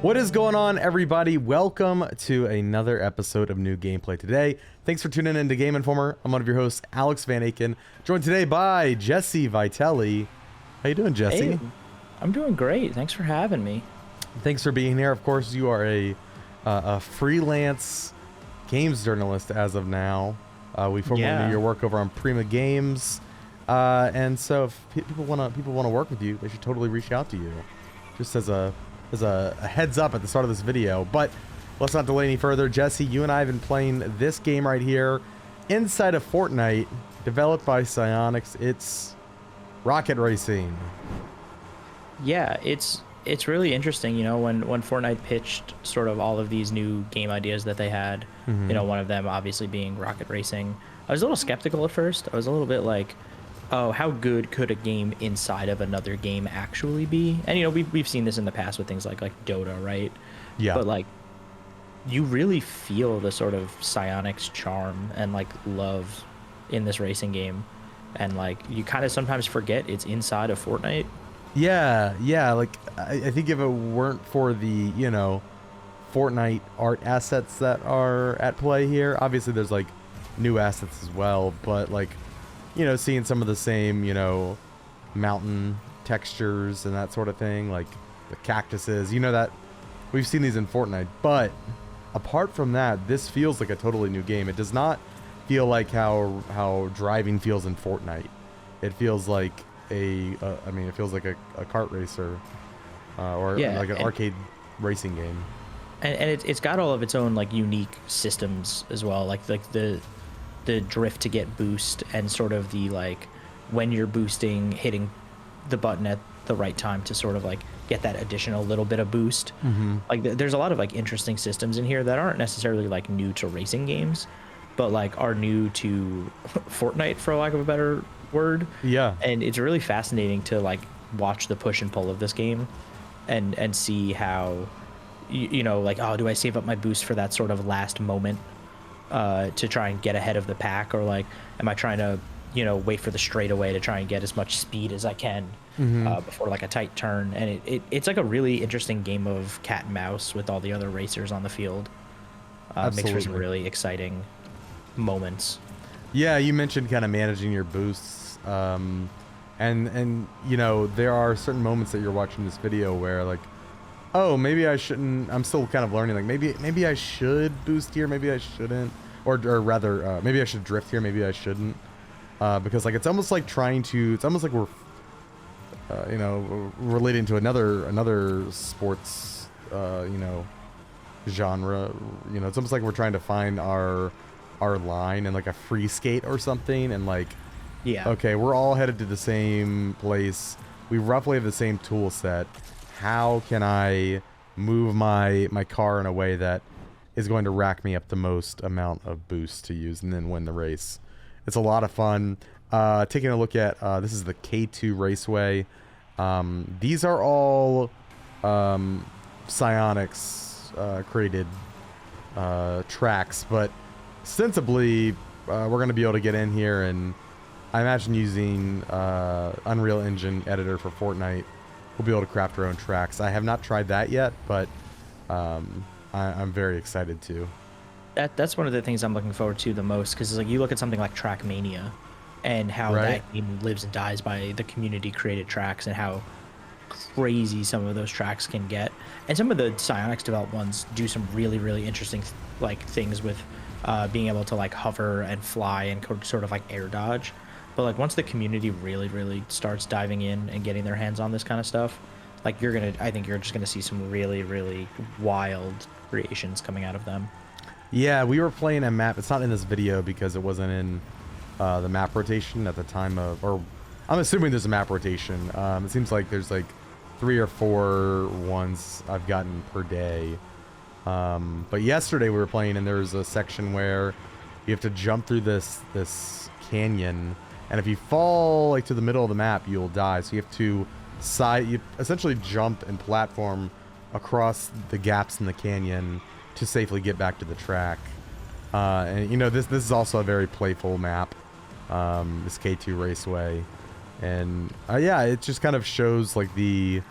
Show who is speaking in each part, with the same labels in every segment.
Speaker 1: What is going on, everybody? Welcome to another episode of New Gameplay Today. Thanks for tuning in to Game Informer. I'm one of your hosts, Alex Van Aken, joined today by Jesse Vitelli. How you doing, Jesse?
Speaker 2: Hey, I'm doing great. Thanks for having me.
Speaker 1: Thanks for being here. Of course, you are a freelance games journalist as of now. We formerly knew your work over on Prima Games, and so if people want to work with you, they should totally reach out to you. Just as a heads up at the start of this video. But let's not delay any further. Jesse, you and I have been playing this game right here inside of Fortnite, developed by Psyonix. It's rocket racing.
Speaker 2: Yeah, it's really interesting, you know, when Fortnite pitched sort of all of these new game ideas that they had, you know, one of them obviously being rocket racing. I was a little skeptical at first. I was a little bit like, oh, how good could a game inside of another game actually be? And, you know, we've seen this in the past with things like Dota, right?
Speaker 1: Yeah.
Speaker 2: But, like, you really feel the sort of Psyonix charm and, like, love in this racing game. And, like, you kind of sometimes forget it's inside of Fortnite.
Speaker 1: Yeah, like, I think if it weren't for the, you know, Fortnite art assets that are at play here, obviously there's, like, new assets as well, but, like, you know, seeing some of the same, you know, mountain textures and that sort of thing, like the cactuses, you know, that we've seen these in Fortnite. But apart from that, this feels like a totally new game. It does not feel like how driving feels in Fortnite. It feels like it feels like a kart racer or like an arcade racing game.
Speaker 2: And it's got all of its own, like, unique systems as well, like the drift to get boost and sort of the, like, when you're boosting, hitting the button at the right time to sort of, like, get that additional little bit of boost. Like, there's a lot of, like, interesting systems in here that aren't necessarily, like, new to racing games, but, like, are new to Fortnite, for lack of a better word.
Speaker 1: Yeah.
Speaker 2: And it's really fascinating to, like, watch the push and pull of this game and see how, you know, like, oh, do I save up my boost for that sort of last moment to try and get ahead of the pack, or, like, am I trying to, you know, wait for the straightaway to try and get as much speed as I can before, like, a tight turn. And it's like a really interesting game of cat and mouse with all the other racers on the field. Makes for some really exciting moments.
Speaker 1: Yeah, you mentioned kind of managing your boosts, and you know, there are certain moments that you're watching this video where, like, oh, maybe I shouldn't. I'm still kind of learning. Like, maybe I should boost here. Maybe I shouldn't. Or rather, maybe I should drift here. Maybe I shouldn't. Because, like, it's almost like it's almost like we're, you know, relating to another sports, you know, genre. You know, it's almost like we're trying to find our line in, like, a free skate or something. And, like,
Speaker 2: Yeah.
Speaker 1: okay, we're all headed to the same place. We roughly have the same tool set. How can I move my car in a way that is going to rack me up the most amount of boost to use and then win the race? It's a lot of fun. Taking a look at, this is the K2 Raceway. These are all Psyonix created tracks, but ostensibly we're going to be able to get in here, and I imagine using Unreal Engine editor for Fortnite, we'll be able to craft our own tracks. I have not tried that yet, but I'm very excited to.
Speaker 2: That's one of the things I'm looking forward to the most, because, like, you look at something like Trackmania and how that game lives and dies by the community created tracks, and how crazy some of those tracks can get. And some of the Psyonix developed ones do some really, really interesting, like, things with being able to, like, hover and fly and sort of, like, air dodge. But, like, once the community really, really starts diving in and getting their hands on this kind of stuff, like, I think you're just gonna see some really, really wild creations coming out of them.
Speaker 1: Yeah, we were playing a map. It's not in this video because it wasn't in the map rotation at the time of, or I'm assuming there's a map rotation. It seems like there's, like, 3 or 4 ones I've gotten per day. But yesterday we were playing, and there was a section where you have to jump through this canyon. And if you fall, like, to the middle of the map, you'll die. So you have to you essentially jump and platform across the gaps in the canyon to safely get back to the track. And, you know, this is also a very playful map, this K2 Raceway. And yeah, it just kind of shows, like, the,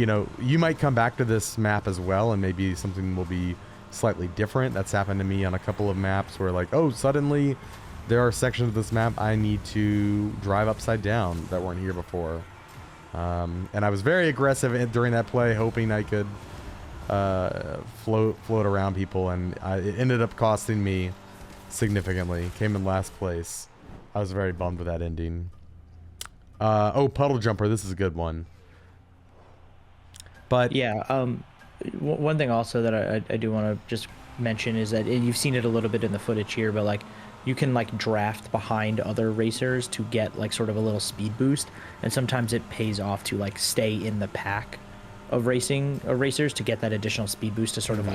Speaker 1: you know, you might come back to this map as well, and maybe something will be slightly different. That's happened to me on a couple of maps where like, oh, suddenly there are sections of this map I need to drive upside down that weren't here before. And I was very aggressive during that play, hoping I could float around people, and it ended up costing me significantly. Came in last place. I was very bummed with that ending. Oh, puddle jumper. This is a good one. But
Speaker 2: yeah, one thing also that I do want to just mention is that, and you've seen it a little bit in the footage here, but like you can like draft behind other racers to get like sort of a little speed boost, and sometimes it pays off to like stay in the pack of racers to get that additional speed boost to sort of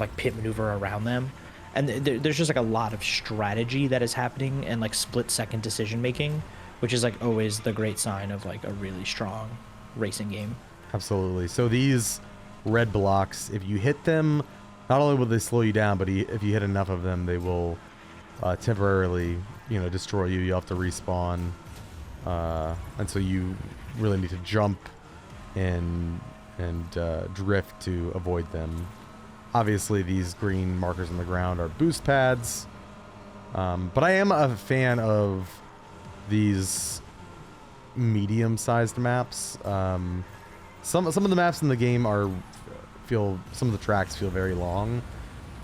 Speaker 2: like pit maneuver around them. And there's just like a lot of strategy that is happening and like split second decision making, which is like always the great sign of like a really strong racing game.
Speaker 1: Absolutely. So these red blocks, if you hit them, not only will they slow you down, but if you hit enough of them, they will temporarily, you know, destroy you. You have to respawn, and so you really need to jump and drift to avoid them. Obviously, these green markers on the ground are boost pads, but I am a fan of these medium-sized maps. Some of the maps in the game some of the tracks feel very long.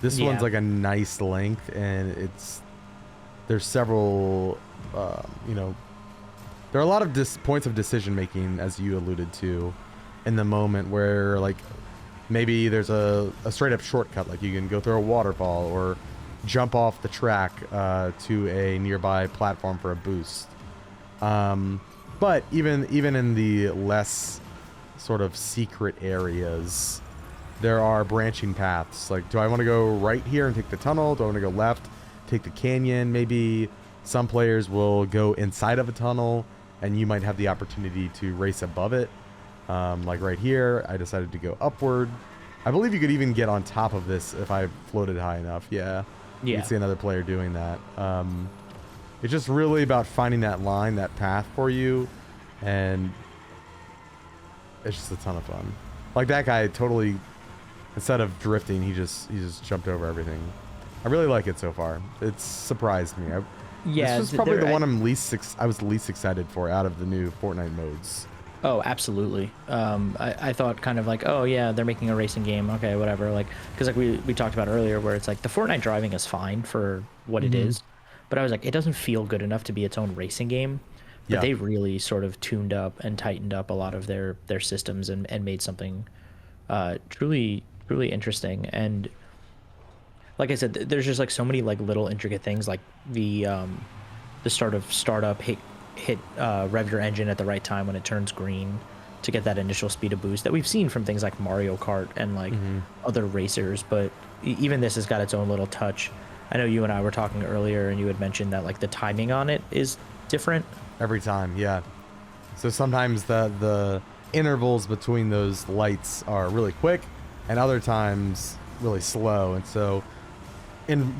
Speaker 1: This one's like a nice length, and there's several, you know, there are a lot of points of decision making, as you alluded to, in the moment where like maybe there's a straight up shortcut, like you can go through a waterfall or jump off the track to a nearby platform for a boost. But even in the less sort of secret areas, there are branching paths. Like, do I want to go right here and take the tunnel? Do I want to go left, take the canyon? Maybe some players will go inside of a tunnel, and you might have the opportunity to race above it. Like right here, I decided to go upward. I believe you could even get on top of this if I floated high enough. Yeah. You can see another player doing that. It's just really about finding that line, that path for you, and it's just a ton of fun. Like that guy totally, instead of drifting, he just jumped over everything. I really like it so far. It's surprised me. This was probably the one I was least excited for out of the new Fortnite modes.
Speaker 2: Oh, absolutely. I thought kind of like, oh yeah, they're making a racing game. Okay, whatever. Like, because like we talked about earlier, where it's like the Fortnite driving is fine for what it is, but I was like, it doesn't feel good enough to be its own racing game. But they really sort of tuned up and tightened up a lot of their systems and made something truly interesting. And like I said, there's just like so many like little intricate things, like the startup hit rev your engine at the right time when it turns green to get that initial speed of boost that we've seen from things like Mario Kart and like other racers. But even this has got its own little touch. I know you and I were talking earlier, and you had mentioned that like the timing on it is different
Speaker 1: every time. Yeah. So sometimes the intervals between those lights are really quick, and other times really slow. And so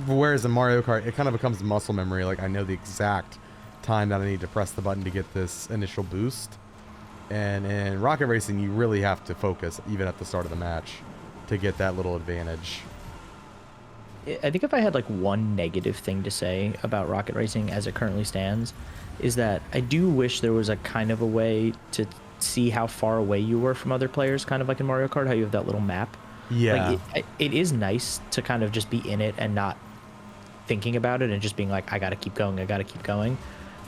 Speaker 1: whereas in Mario Kart, it kind of becomes muscle memory. Like I know the exact time that I need to press the button to get this initial boost. And in Rocket Racing, you really have to focus even at the start of the match to get that little advantage.
Speaker 2: I think if I had like one negative thing to say about Rocket Racing as it currently stands, is that I do wish there was a kind of a way to see how far away you were from other players, kind of like in Mario Kart, how you have that little map.
Speaker 1: Yeah.
Speaker 2: Like it is nice to kind of just be in it and not thinking about it and just being like, I gotta keep going.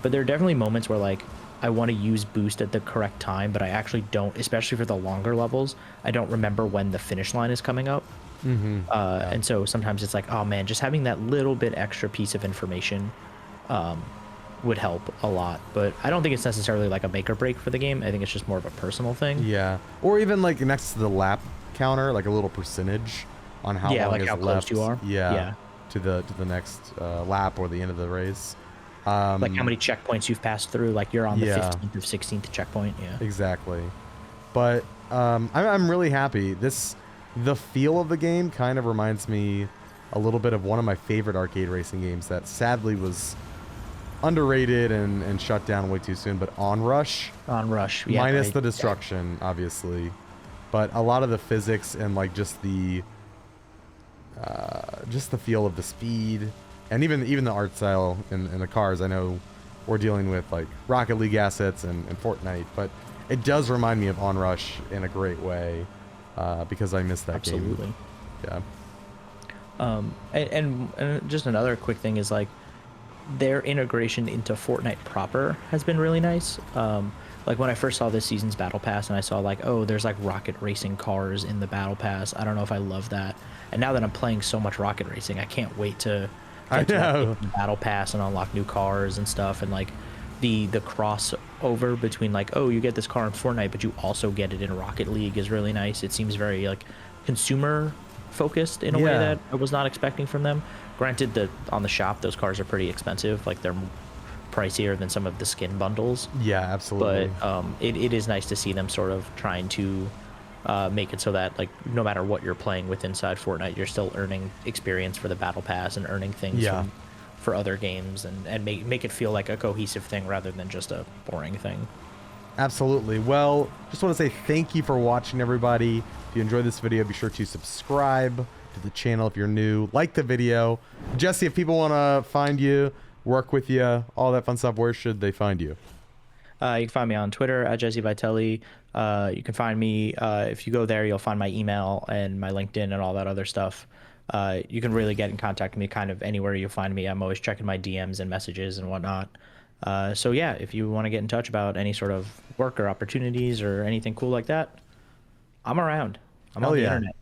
Speaker 2: But there are definitely moments where like I want to use boost at the correct time, but I actually don't, especially for the longer levels. I don't remember when the finish line is coming up. And so sometimes it's like, oh man, just having that little bit extra piece of information would help a lot. But I don't think it's necessarily like a make or break for the game. I think it's just more of a personal thing.
Speaker 1: Yeah. Or even like next to the lap counter, like a little percentage on how long
Speaker 2: like
Speaker 1: is
Speaker 2: how
Speaker 1: left.
Speaker 2: close you are.
Speaker 1: Yeah. To the next lap or the end of the race.
Speaker 2: Like how many checkpoints you've passed through, like you're on the 15th or 16th checkpoint. Yeah,
Speaker 1: exactly. But I'm really happy. The feel of the game kind of reminds me a little bit of one of my favorite arcade racing games that sadly was underrated and shut down way too soon. But Onrush,
Speaker 2: yeah,
Speaker 1: minus the destruction, obviously, but a lot of the physics and like just the feel of the speed, and even the art style in the cars. I know we're dealing with like Rocket League assets and Fortnite, but it does remind me of Onrush in a great way, because I miss that game.
Speaker 2: Absolutely.
Speaker 1: Yeah.
Speaker 2: And just another quick thing is like their integration into Fortnite proper has been really nice. Like when I first saw this season's battle pass and I saw like, oh, there's like rocket racing cars in the battle pass. I don't know if I love that. And now that I'm playing so much rocket racing, I can't wait to get to the battle pass and unlock new cars and stuff. And like the crossover between like, oh, you get this car in Fortnite, but you also get it in Rocket League is really nice. It seems very like consumer focused in a way that I was not expecting from them. Granted that on the shop, those cars are pretty expensive. Like they're pricier than some of the skin bundles.
Speaker 1: Yeah, absolutely.
Speaker 2: But it is nice to see them sort of trying to make it so that like no matter what you're playing with inside Fortnite, you're still earning experience for the battle pass and earning things for other games and make it feel like a cohesive thing rather than just a boring thing.
Speaker 1: Absolutely. Well, just want to say thank you for watching, everybody. If you enjoyed this video, be sure to subscribe to the channel if you're new. Like the video. Jesse, if people want to find you, work with you, all that fun stuff, where should they find you?
Speaker 2: You can find me on Twitter at Jesse Vitelli. You can find me, if you go there, you'll find my email and my LinkedIn and all that other stuff. You can really get in contact with me kind of anywhere you'll find me. I'm always checking my DMs and messages and whatnot. So yeah, if you want to get in touch about any sort of work or opportunities or anything cool like that, I'm around. I'm on the internet.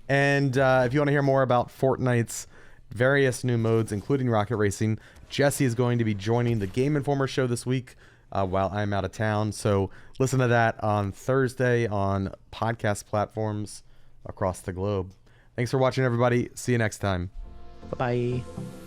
Speaker 1: And if you want to hear more about Fortnite's various new modes, including rocket racing, Jesse is going to be joining the Game Informer show this week while I'm out of town. So listen to that on Thursday on podcast platforms across the globe. Thanks for watching, everybody. See you next time.
Speaker 2: Bye-bye.